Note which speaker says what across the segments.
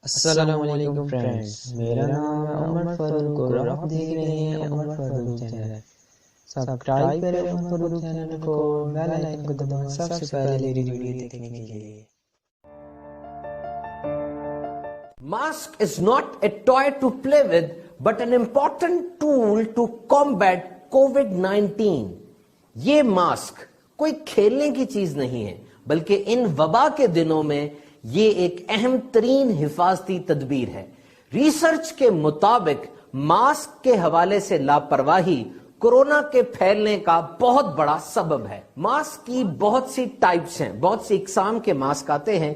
Speaker 1: السلام علیکم فرینڈز، میرا نام عمر فاروق اور آپ دیکھ رہے ہیں عمر فاروق چینل۔ سبسکرائب کریں عمر فاروق چینل کو، بیل آئکن کو دبائیں سب سے پہلے میری ویڈیو دیکھنے کے لیے۔
Speaker 2: Mask is not a toy to play with, but an important tool to combat COVID-19. یہ ماسک کوئی کھیلنے کی چیز نہیں ہے، بلکہ ان وبا کے دنوں میں یہ ایک اہم ترین حفاظتی تدبیر ہے۔ ریسرچ کے مطابق ماسک کے حوالے سے لاپرواہی کورونا کے پھیلنے کا بہت بڑا سبب ہے۔ ماسک کی بہت سی ٹائپس ہیں، بہت سی اقسام کے ماسک آتے ہیں۔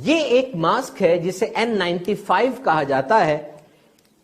Speaker 2: یہ ایک ماسک ہے جسے N95 کہا جاتا ہے۔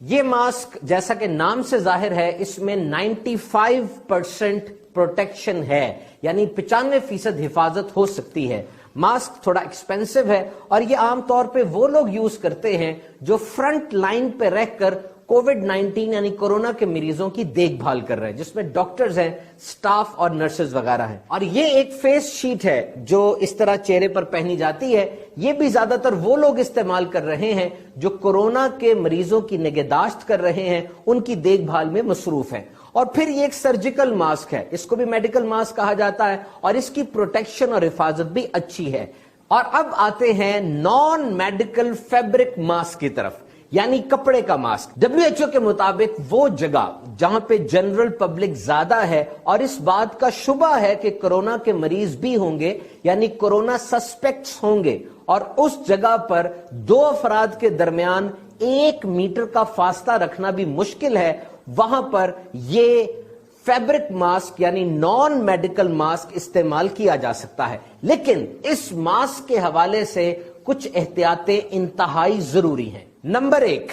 Speaker 2: یہ ماسک جیسا کہ نام سے ظاہر ہے، اس میں 95% پروٹیکشن ہے، یعنی 95% حفاظت ہو سکتی ہے۔ ماسک تھوڑا ایکسپینسو ہے اور یہ عام طور پہ وہ لوگ یوز کرتے ہیں جو فرنٹ لائن پہ رہ کر کووڈ-19 یعنی کورونا کے مریضوں کی دیکھ بھال کر رہے ہیں، جس میں ڈاکٹرز ہیں، سٹاف اور نرسز وغیرہ ہیں۔ اور یہ ایک فیس شیٹ ہے جو اس طرح چہرے پر پہنی جاتی ہے۔ یہ بھی زیادہ تر وہ لوگ استعمال کر رہے ہیں جو کورونا کے مریضوں کی نگہداشت کر رہے ہیں، ان کی دیکھ بھال میں مصروف ہیں۔ اور پھر یہ ایک سرجیکل ماسک ہے، اس کو بھی میڈیکل ماسک کہا جاتا ہے، اور اس کی پروٹیکشن اور حفاظت بھی اچھی ہے۔ اور اب آتے ہیں نان میڈیکل فیبرک ماسک کی طرف، یعنی کپڑے کا ماسک۔ WHO کے مطابق وہ جگہ جہاں پہ جنرل پبلک زیادہ ہے اور اس بات کا شبہ ہے کہ کورونا کے مریض بھی ہوں گے، یعنی کورونا سسپیکٹس ہوں گے، اور اس جگہ پر 2 افراد کے درمیان 1 میٹر کا فاصلہ رکھنا بھی مشکل ہے، وہاں پر یہ فیبرک ماسک یعنی نان میڈیکل ماسک استعمال کیا جا سکتا ہے۔ لیکن اس ماسک کے حوالے سے کچھ احتیاطیں انتہائی ضروری ہیں۔ Number 1،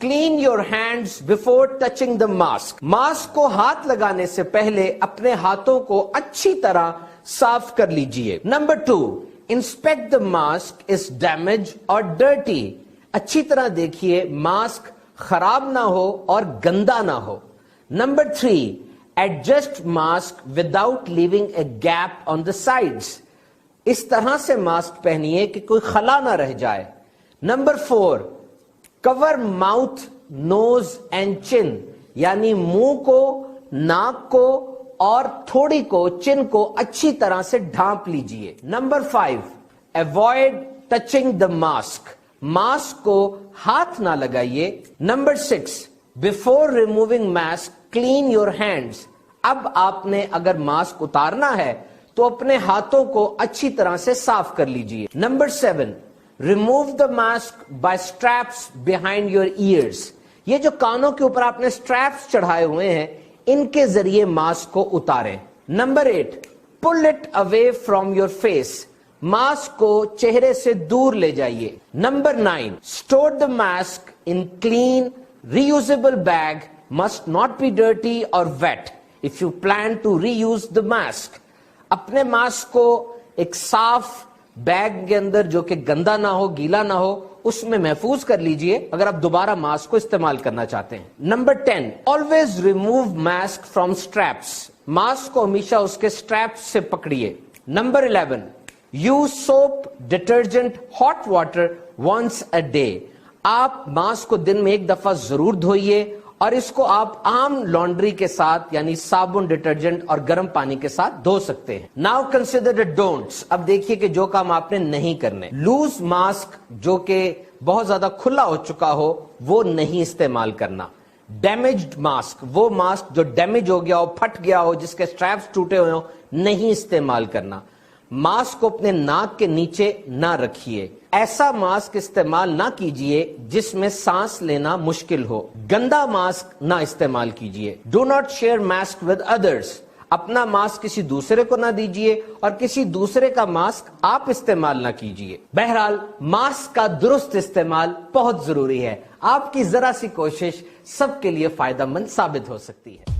Speaker 2: clean your hands before touching the mask. Mask کو ہاتھ لگانے سے پہلے اپنے ہاتھوں کو اچھی طرح صاف کر لیجئے۔ Number 2، inspect the mask is damage اور ڈرٹی۔ اچھی طرح دیکھیے ماسک خراب نہ ہو اور گندا نہ ہو۔ Number 3، adjust mask without leaving a gap on the sides. اس طرح سے ماسک پہنیے کہ کوئی خلا نہ رہ جائے۔ Number 4، cover mouth, nose and chin, یعنی منہ کو، ناک کو اور تھوڑی کو، چن کو اچھی طرح سے ڈھانپ لیجئے۔ Number 5، avoid touching the mask. Mask کو ہاتھ نہ لگائیے۔ Number 6، before removing mask clean your hands. اب آپ نے اگر ماسک اتارنا ہے تو اپنے ہاتھوں کو اچھی طرح سے صاف کر لیجئے۔ Number 7، remove the mask by straps behind your ears. یہ جو کانوں کے اوپر آپ نے اسٹریپس چڑھائے ہوئے ہیں، ان کے ذریعے ماسک کو اتاریں۔ Number 8، pull it away from your face. Mask کو چہرے سے دور لے جائیے۔ Number 9، store the mask in clean reusable bag, must not be dirty اور wet if you plan to reuse the mask. اپنے ماسک کو ایک صاف بیگ کے اندر جو کہ گندا نہ ہو، گیلا نہ ہو، اس میں محفوظ کر لیجئے اگر آپ دوبارہ ماسک کو استعمال کرنا چاہتے ہیں۔ Number 10، always remove mask from straps۔ ماسک کو ہمیشہ اس کے straps سے پکڑیے۔ Number 11، use soap, detergent, hot water once a day۔ آپ ماسک کو دن میں ایک دفعہ ضرور دھوئیے اور اس کو آپ عام لانڈری کے ساتھ یعنی صابن، ڈٹرجنٹ اور گرم پانی کے ساتھ دھو سکتے ہیں۔ Now consider the don'ts۔ اب دیکھیے کہ جو کام آپ نے نہیں کرنے۔ لوز ماسک جو کہ بہت زیادہ کھلا ہو چکا ہو وہ نہیں استعمال کرنا۔ ڈیمیجڈ ماسک، وہ ماسک جو ڈیمیج ہو گیا ہو، پھٹ گیا ہو، جس کے سٹریپس ٹوٹے ہوئے ہوں، نہیں استعمال کرنا۔ ماسک کو اپنے ناک کے نیچے نہ رکھیے۔ ایسا ماسک استعمال نہ کیجئے جس میں سانس لینا مشکل ہو۔ گندا ماسک نہ استعمال کیجئے۔ Do not share mask with others. اپنا ماسک کسی دوسرے کو نہ دیجئے اور کسی دوسرے کا ماسک آپ استعمال نہ کیجئے۔ بہرحال ماسک کا درست استعمال بہت ضروری ہے۔ آپ کی ذرا سی کوشش سب کے لیے فائدہ مند ثابت ہو سکتی ہے۔